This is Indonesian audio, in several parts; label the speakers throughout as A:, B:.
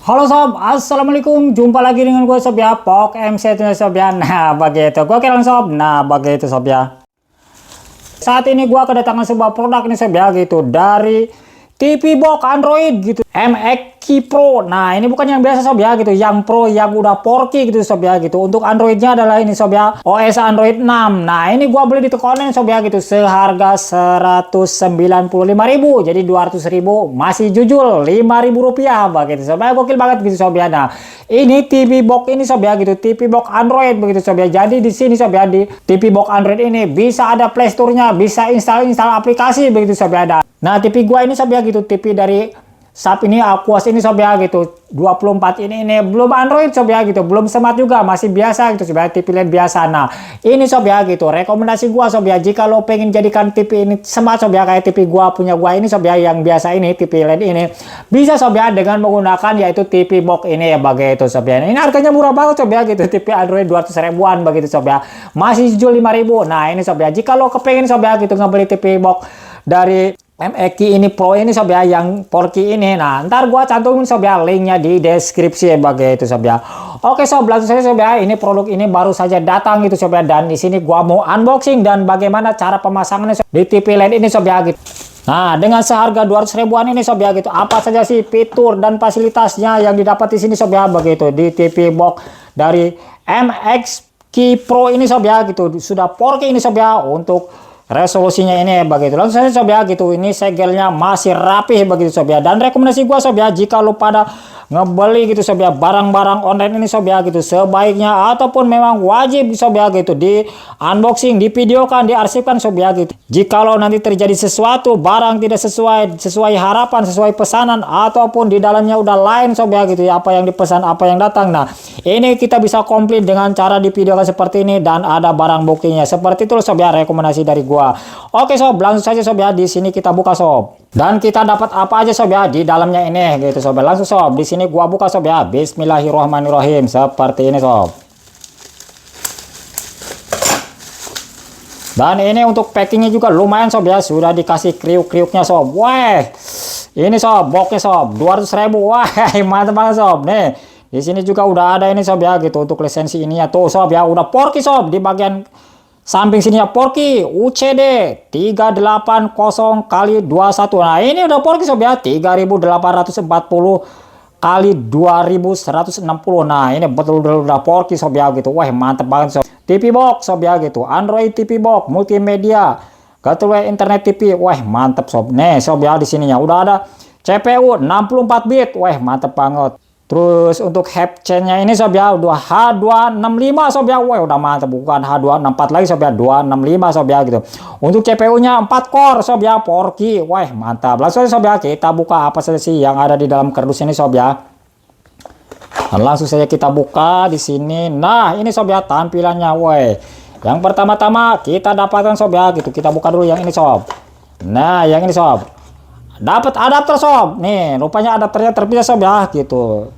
A: Halo sob, assalamualaikum. Jumpa lagi dengan gue sob ya, Pok MC itu sob ya. Nah begitu, gue kira sob. Nah begitu sob ya. Saat ini gue kedatangan sebuah produk ini sob ya gitu dari TV box Android gitu, MX Key Pro. Nah ini bukan yang biasa sob ya gitu, yang Pro yang udah 4K gitu sob ya gitu. Untuk Androidnya adalah ini sob ya, OS Android 6. Nah ini gua beli di toko online sob ya gitu, seharga 195.000, jadi 200.000 masih jujul 5.000 rupiah begitu sob ya. Gokil banget gitu sob ya. Nah ini TV box ini sob ya gitu, TV box Android begitu sob ya. Jadi di sini sob ya, di TV box Android ini bisa ada Play Store-nya, bisa install aplikasi begitu sob ya. Nah TV gua ini sob ya gitu, TV dari Sharp ini, Aquos ini sob ya gitu, 24 ini belum Android sob ya gitu, belum smart juga, masih biasa gitu sob ya, TV LED biasa. Nah ini sob ya gitu, rekomendasi gua sob ya, jika lo pengen jadikan TV ini smart sob ya, kayak TV gua punya gua ini sob ya, yang biasa ini TV LED ini, bisa sob ya dengan menggunakan yaitu TV box ini ya begitu sob ya. Ini harganya murah banget sob ya gitu, TV Android 200 ribuan begitu sob ya, masih jual 5.000. Nah ini sob ya, jika lo kepengen sob ya gitu ngebeli TV box dari MX ini Pro ini sob ya, yang 4K ini, nah ntar gua cantumin sob ya linknya di deskripsi ya begitu sob ya. Oke sob, langsung saja sob ya, ini produk ini baru saja datang gitu sob ya, dan di sini gua mau unboxing dan bagaimana cara pemasangannya sob, di TV LED ini sob ya gitu. Nah dengan seharga 200 ribuan ini sob ya gitu, apa saja sih fitur dan fasilitasnya yang didapat di sini sob ya begitu, di TV box dari MX Key Pro ini sob ya gitu, sudah 4K ini sob ya. Untuk resolusinya ini begitu, langsung saja sob ya gitu, ini segelnya masih rapih begitu sob ya. Dan rekomendasi gua sob ya, jika lu pada ngebeli gitu sob ya barang-barang online ini sob ya gitu, sebaiknya ataupun memang wajib sob ya gitu di unboxing, di videokan, diarsipkan sob ya gitu. Jika lo nanti terjadi sesuatu barang tidak sesuai harapan, sesuai pesanan, ataupun di dalamnya udah lain sob ya gitu ya, apa yang dipesan apa yang datang, nah ini kita bisa komplit dengan cara di videokan seperti ini dan ada barang buktinya. Seperti itu sob ya, rekomendasi dari gua. Oke sob, langsung saja sob ya, di sini kita buka sob. Dan kita dapat apa aja sob ya di dalamnya ini gitu sob. Langsung sob, di sini gua buka sob ya. Bismillahirrohmanirrohim, seperti ini sob. Dan ini untuk packingnya juga lumayan sob ya, sudah dikasih kriuk-kriuknya sob. Wah, ini sob, boxnya sob, 200.000. Wah, mantap banget sob. Nih, di sini juga udah ada ini sob ya gitu, untuk lisensi ini ya tuh sob ya, udah 4K sob di bagian samping sini ya, 4K UCD 380 kali 21. Nah ini udah 4K sob ya, 3840 kali 2160. Nah ini betul-betul udah 4K sob ya gitu. Wah mantep banget sob. TV box sob ya gitu, Android TV box multimedia, gateway internet TV. Wah mantep sob. Nih sob ya, di sininya udah ada CPU 64 bit. Wah mantep banget. Terus untuk headchainnya ini sob ya, udah H265 sob ya. Wah udah mantap, bukan H264 lagi sob ya, 265 sob ya gitu. Untuk CPU-nya 4 core sob ya, 4K. Wah mantap. Langsung sob ya, kita buka apa saja sih yang ada di dalam kardus ini sob ya. Dan langsung saja kita buka di sini. Nah ini sob ya tampilannya. Wah yang pertama-tama kita dapatkan sob ya gitu, kita buka dulu yang ini sob. Nah yang ini sob, dapat adapter sob. Nih rupanya adapternya terpisah sob ya gitu.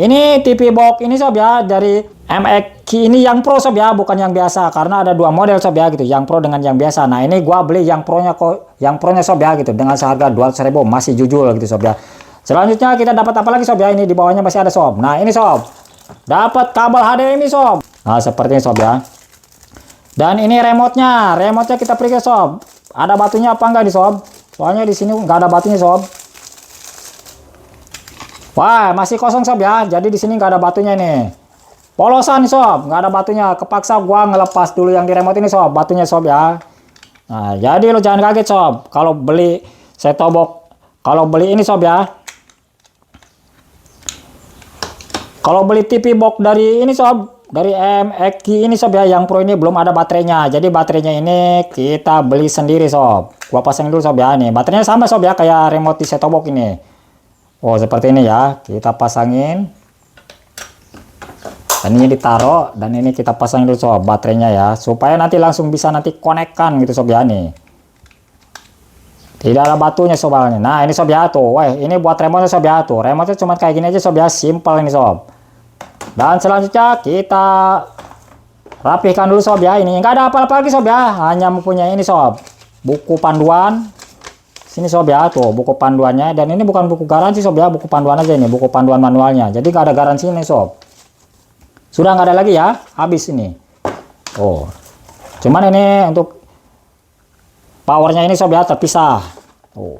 A: Ini TV box ini sob ya, dari MX ini yang Pro sob ya, bukan yang biasa, karena ada dua model sob ya gitu, yang Pro dengan yang biasa. Nah ini gua beli yang Pro-nya kok, yang Pro-nya sob ya gitu, dengan seharga 200.000 masih jujur gitu sob ya. Selanjutnya kita dapat apa lagi sob ya, ini di bawahnya masih ada sob. Nah ini sob, dapat kabel HDMI sob. Nah seperti ini sob ya. Dan ini remote-nya kita periksa sob, ada batunya apa enggak di sob. Soalnya di sini nggak ada batunya sob. Wah masih kosong sob ya, jadi di sini nggak ada batunya nih, polosan sob, nggak ada batunya. Kepaksa gua ngelepas dulu yang di remote ini sob, batunya sob ya. Nah jadi lo jangan kaget sob kalau beli set-top box, kalau beli ini sob ya, kalau beli TV box dari ini sob, dari MX ini sob ya, yang Pro ini belum ada baterainya. Jadi baterainya ini kita beli sendiri sob. Gua pasang dulu sob ya. Nih baterainya sama sob ya, kayak remote di set-top box ini. Oh seperti ini ya, kita pasangin. Dan ini ditaruh, dan ini kita pasang dulu sob baterainya ya, supaya nanti langsung bisa nanti konekkan gitu sob ya. Nih tidak ada batunya sobalnya. Nah ini sob ya tuh. Wah ini buat remote sob ya tuh, remote cuma kayak gini aja sob ya, simple ini sob. Dan selanjutnya kita rapihkan dulu sob ya. Ini nggak ada apa-apa lagi sob ya, hanya mempunyai ini sob, buku panduan Sini sob ya, tuh buku panduannya, dan ini bukan buku garansi sob ya, buku panduan aja ini, buku panduan manualnya. Jadi nggak ada garansi ini sob. Sudah nggak ada lagi ya, habis ini. Oh, cuman ini untuk powernya ini sob ya terpisah. Oh,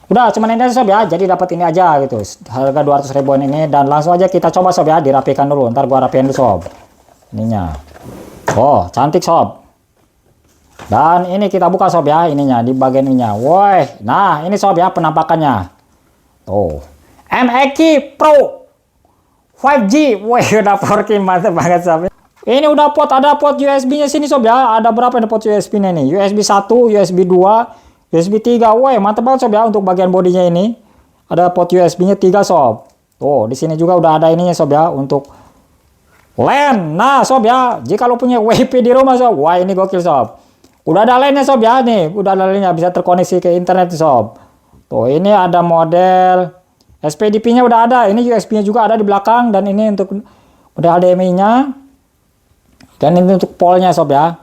A: udah cuman ini aja sob ya, jadi dapat ini aja gitu. Harga 200 ribuan ini, dan langsung aja kita coba sob ya, dirapikan dulu. Ntar gua rapiin dulu sob. Ininya. Oh, cantik sob. Dan ini kita buka sob ya, ininya di bagian ininya. Woi, nah ini sob ya penampakannya. Tuh, MX Pro 5G. Woi, udah 4K, mantap banget sob. Ini udah ada pot USB-nya sini sob ya. Ada berapa nih pot USB-nya nih? USB 1, USB 2, USB 3. Woi, mantap banget sob ya untuk bagian bodinya ini. Ada pot USB-nya 3 sob. Tuh, di sini juga udah ada ininya sob ya untuk LAN. Nah sob ya, jika lo punya WiFi di rumah sob, wah ini gokil sob. Udah ada lainnya sob ya, nih udah ada lainnya, bisa terkoneksi ke internet sob. Tuh ini ada model SPDP-nya udah ada, ini USB-nya juga ada di belakang, dan ini untuk model HDMI-nya, dan ini untuk polnya sob ya,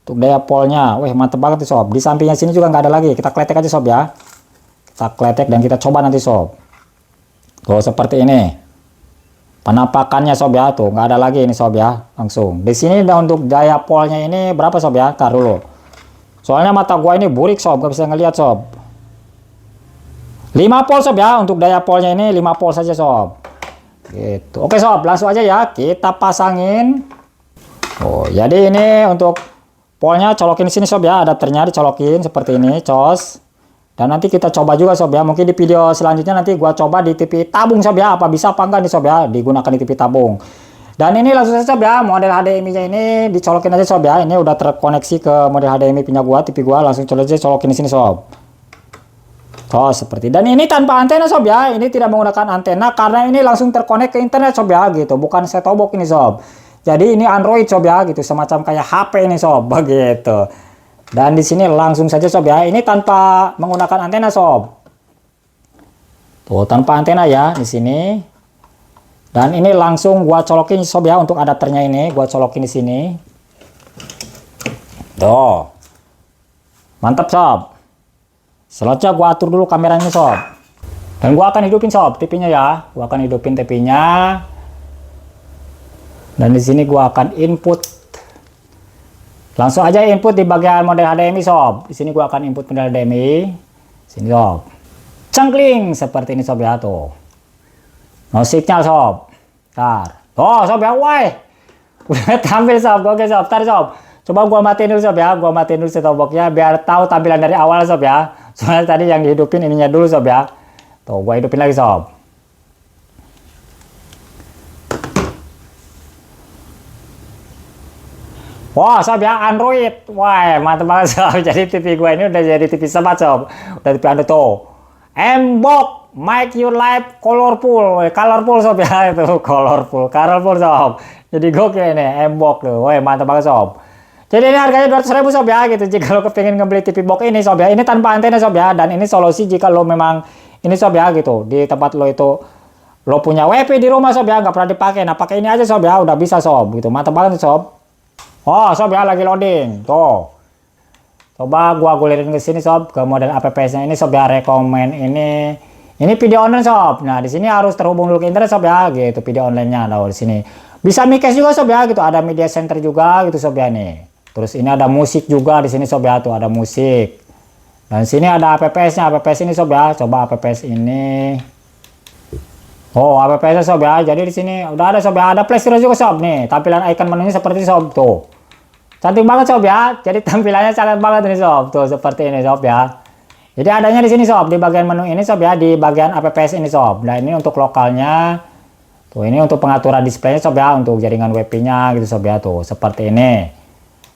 A: untuk daya polnya. Wih mantep banget sob. Di sampingnya sini juga nggak ada lagi, kita kletek aja sob ya, kita kletek dan kita coba nanti sob. Tuh seperti ini penampakannya sob ya, tuh nggak ada lagi ini sob ya. Langsung di sini udah untuk daya polnya ini berapa sob ya, tar dulu, soalnya mata gua ini burik sob, gak bisa ngelihat sob. 5 volt sob ya, untuk daya polnya ini 5 volt saja sob gitu. Oke sob, langsung aja ya kita pasangin. Oh jadi ini untuk polnya colokin sini sob ya, adapternya dicolokin seperti ini, cos. Dan nanti kita coba juga sob ya, mungkin di video selanjutnya nanti gua coba di TV tabung sob ya, apa bisa apa enggak nih sob ya digunakan di TV tabung. Dan ini langsung saja sob ya, model HDMI-nya ini dicolokin aja sob ya. Ini udah terkoneksi ke model HDMI punya gua, TV gua, langsung colokin di sini sob. Oh seperti, dan ini tanpa antena sob ya, ini tidak menggunakan antena karena ini langsung terkonek ke internet sob ya gitu, bukan set top box ini sob. Jadi ini Android sob ya gitu, semacam kayak HP ini sob begitu. Dan di sini langsung saja sob ya, ini tanpa menggunakan antena sob. Tuh tanpa antena ya di sini. Dan ini langsung gua colokin sob ya, untuk adapternya ini gua colokin di sini. Tuh. Mantap sob. Selanjutnya gua atur dulu kameranya sob. Dan gua akan hidupin sob TV-nya ya. Gua akan hidupin TV-nya. Dan di sini gua akan input. Langsung aja input di bagian model HDMI sob. Di sini gua akan input model HDMI. Sini sob. Cangkling seperti ini sob ya tuh. No signal sob. Tar. Oh sob ya, woi. Udah tampil sob. Oke sob, tar sob. Coba gua matiin dulu sob ya. Gua matiin dulu set-top box-nya biar tahu tampilan dari awal sob ya. Soalnya tadi yang dihidupin ininya dulu sob ya. Tuh gua hidupin lagi sob. Wah sob ya, Android. Wah mantap banget sob. Jadi TV gue ini udah jadi TV smart sob. Udah TV Android tuh. Mbok make your life colorful. Colorful sob ya, itu colorful sob. Jadi gokil ini Mbok tuh. Wah mantap banget sob. Jadi ini harganya 200 ribu sob ya gitu. Jika lo kepingin ngebeli TV box ini sob ya, ini tanpa antena sob ya. Dan ini solusi jika lo memang ini sob ya gitu, di tempat lo itu lo punya WiFi di rumah sob ya, nggak pernah dipakai. Nah pakai ini aja sob ya, udah bisa sob gitu. Mantap banget sob. Oh sob ya, lagi loading tuh. Coba gua gulirin ke sini sob, ke model APPS-nya ini sob ya, rekomen ini video online sob. Nah di sini harus terhubung dulu ke internet sob ya gitu, video online-nya. Nah di sini bisa mikes juga sob ya gitu, ada media center juga gitu sob ya nih. Terus ini ada musik juga di sini sob ya, tuh ada musik. Dan sini ada APPS-nya, APPS ini sob ya. Coba APPS ini. Oh APPS sob ya. Jadi di sini udah ada sob ya, ada Play Store juga sob nih. Tampilan icon menunya seperti sob tuh. Cantik banget sob ya. Jadi tampilannya sangat banget ini sob. Tuh seperti ini sob ya. Jadi adanya di sini sob, di bagian menu ini sob ya, di bagian APPS ini sob. Nah ini untuk lokalnya. Tuh ini untuk pengaturan displaynya sob ya, untuk jaringan WiFi-nya gitu sob ya tuh. Seperti ini.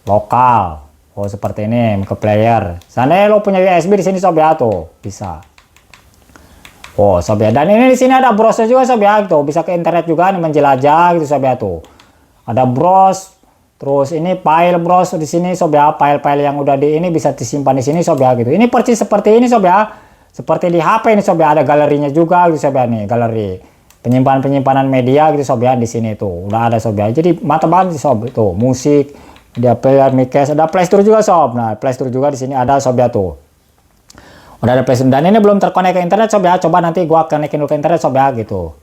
A: Lokal. Oh seperti ini ke player. Sana lo punya USB di sini sob ya tuh, bisa. Oh sob ya. Dan ini di sini ada browser juga sob ya tuh, bisa ke internet juga nih, menjelajah gitu sob ya tuh. Ada browse. Terus ini file browse di sini sob ya, file-file yang udah di ini bisa disimpan di sini sob ya gitu. Ini persis seperti ini sob ya. Seperti di HP ini sob ya, ada galerinya juga gitu sob ya nih, galeri. Penyimpanan media gitu sob ya di sini tuh. Udah ada sob ya. Jadi mantap banget sob itu, musik, ada player, mikes, ada Play Store juga sob. Nah, Play Store juga di sini ada sob ya tuh. Udah ada PlayStation dan ini belum terkonek ke internet sob ya. Coba nanti gua konekin dulu ke internet sob ya gitu.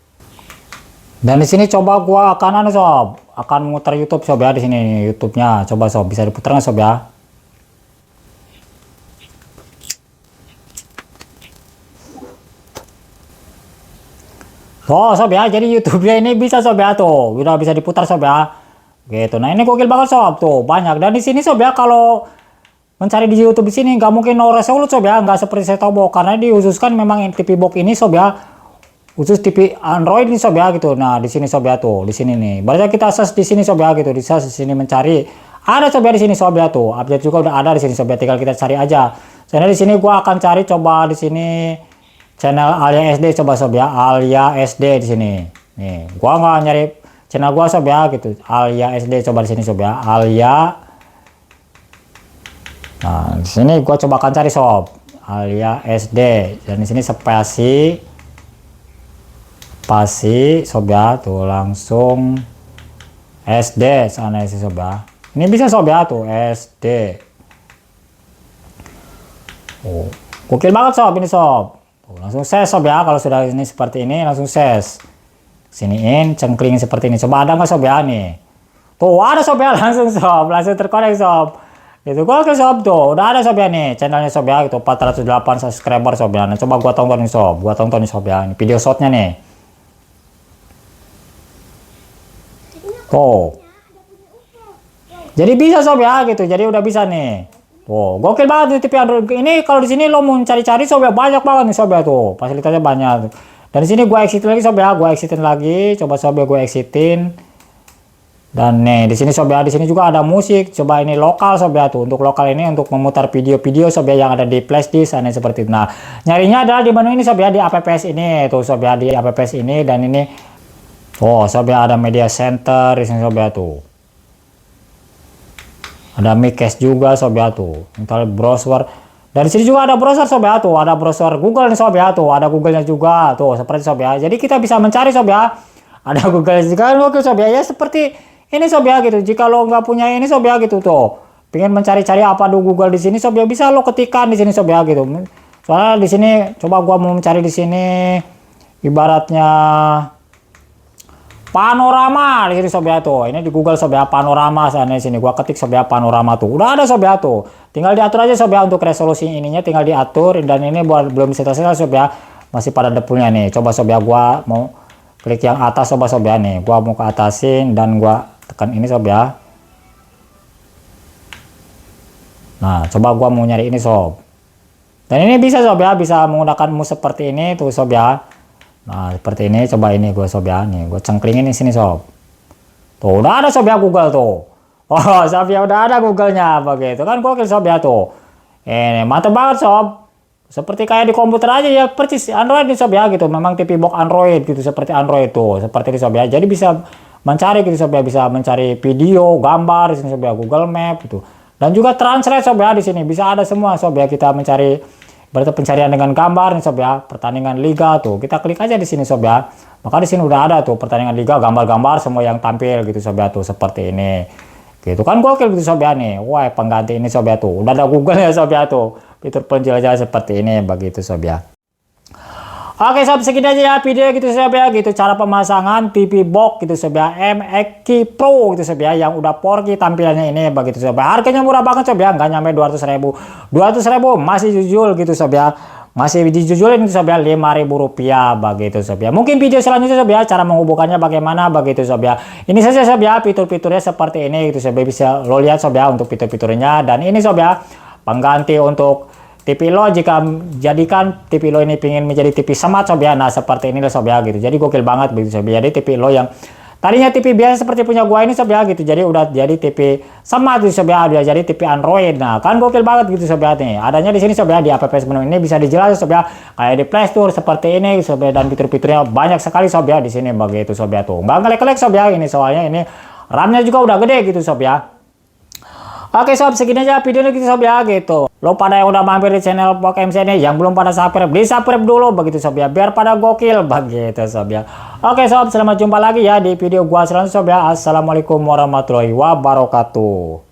A: Dan di sini coba gua akan sob, akan muter YouTube sob ya di sini YouTube-nya. Coba sob bisa diputar nggak sob ya? Oh sob ya, jadi YouTube-nya ini bisa sob ya tuh, udah bisa diputar sob ya. Gitu. Nah, ini gokil banget sob tuh, banyak. Dan di sini sob ya kalau mencari di YouTube di sini nggak mungkin no resolute sob ya, nggak seperti Setobox karena dihususkan memang TV box ini sob ya, khusus TV Android ini sob ya gitu. Nah di sini sob ya tuh, di sini nih, berarti kita search di sini sob ya gitu, di search di sini mencari, ada sob ya di sini sob ya tuh, update juga udah ada di sini sob ya, tinggal kita cari aja. Soalnya di sini gua akan cari coba di sini channel Alia SD coba sob ya, Alia SD di sini. Nih, gua nggak nyari channel gua sob ya gitu, Alia SD coba di sini sob ya, Alia. Nah, di sini gua coba akan cari sob Alia SD dan di sini spasi sob ya tuh langsung SD sana sih sob ya. Ini bisa sob ya tuh SD. Oh, gokil banget sob ini sob. Tuh, langsung ses sob ya kalau sudah ini seperti ini langsung ses. Siniin cengkling seperti ini. Coba ada nggak sob ya nih? Tuh ada sob ya langsung sob, langsung terkonek sob. Itu gua ke sob tuh, udah ada sob ya nih channelnya sob ya gitu 408 subscriber sob ya. Nah, coba gua tonton nih sob, ya. Ini video shotnya nih. Tuh. Jadi bisa sob ya gitu, jadi udah bisa nih. Tuh, gokil banget nih TV Android ini. Kalau di sini lo mau cari-cari sob ya banyak banget nih sob ya tuh, fasilitasnya banyak. Dan di sini gua exitin lagi sob ya, coba sob ya gua exitin. Dan nih di sini sob ya, di sini juga ada musik. Coba ini lokal sob ya tuh. Untuk lokal ini untuk memutar video-video sob ya yang ada di flashdisk aneh seperti itu. Nah, nyarinya adalah di menu ini sob ya, di apps ini tuh sob ya, di apps ini. Dan ini oh sob ya ada media center di sini sob ya tuh. Ada Micast juga sob ya tuh. Entar browser. Dan di sini juga ada browser sob ya tuh, ada browser Google nih sob ya tuh, ada Google-nya juga tuh seperti sob ya. Jadi kita bisa mencari sob ya. Ada Google juga oke sob ya, ya seperti ini sob ya gitu. Jika lo nggak punya ini sob ya gitu tuh, pengen mencari-cari apa di Google di sini sob ya, bisa lo ketikkan di sini sob ya gitu. Soalnya di sini coba gua mau mencari di sini ibaratnya panorama di sini sob ya tuh. Ini di Google sob ya, panorama sana di sini. Gua ketik sob ya panorama tuh. Udah ada sob ya tuh. Tinggal diatur aja sob ya untuk resolusi ininya, tinggal diatur. Dan ini belum selesai sob ya, masih pada defaultnya nih. Coba sob ya gua mau klik yang atas sob ya nih. Gua mau ke atasin dan gua tekan ini sob ya. Nah, coba gua mau nyari ini sob. Dan ini bisa sob ya, bisa menggunakan mouse seperti ini tuh sob ya. Nah, seperti ini coba ini gua sob ya. Nih, gua cengklingin di sini sob. Tuh, udah ada sob ya Google tuh. Oh, sob ya udah ada Google-nya begitu kan, gokil sob ya tuh. Ini mantap banget sob. Seperti kayak di komputer aja ya, persis Android nih sob ya gitu. Memang TV box Android gitu, seperti Android tuh, seperti ini sob ya. Jadi bisa mencari gitu sob ya, bisa mencari video, gambar di sini sob ya, Google Map gitu. Dan juga translate sob ya di sini, bisa ada semua sob ya, kita mencari berarti pencarian dengan gambar nih sob ya, pertandingan liga tuh. Kita klik aja di sini sob ya. Maka di sini udah ada tuh pertandingan liga, gambar-gambar semua yang tampil gitu sob ya tuh, seperti ini. Gitu kan gokil gitu sob ya nih. Wah, pengganti ini sob ya tuh. Udah ada Google ya sob ya tuh. Fitur penjelajah seperti ini begitu sob ya. Oke sob, segini aja ya video gitu sob ya gitu, cara pemasangan TV box gitu sob ya, MX Pro gitu sob ya, yang udah 4K tampilannya ini begitu sob ya. Harganya murah banget sob ya, nggak nyampe 200.000. 200.000 masih jujur gitu sob ya. Masih dijujulin itu sob ya, Rp5.000 begitu sob ya. Mungkin video selanjutnya sob ya, cara menghubungkannya bagaimana begitu sob ya. Ini saja sob ya, fitur-fiturnya seperti ini gitu sob ya, bisa lo lihat sob ya untuk fitur-fiturnya. Dan ini sob ya, pengganti untuk TV lo jika jadikan TV lo ini pingin menjadi TV smart sob ya. Nah seperti ini sob ya gitu. Jadi gokil banget begitu sob ya. Jadi TV lo yang tadinya TV biasa seperti punya gua ini sob ya gitu, jadi udah jadi TV smart gitu sob ya, udah jadi TV Android. Nah kan gokil banget gitu sob ya nih. Adanya di sini sob ya, di apps menu ini bisa dijelasin sob ya, kayak di Play Store seperti ini sob ya, dan fitur-fiturnya banyak sekali sob ya di sini begitu sob ya tuh. Nggak ngelek-ngelek sob ya ini, soalnya ini RAM-nya juga udah gede gitu sob ya. Oke sob, segini aja videonya gitu sob ya gitu. Lo pada yang udah mampir di channel Pok MC ini, yang belum pada subscribe, di subscribe dulu begitu sob ya, biar pada gokil begitu sob ya. Oke sob, selamat jumpa lagi ya di video gua selanjutnya sob ya. Assalamualaikum warahmatullahi wabarakatuh.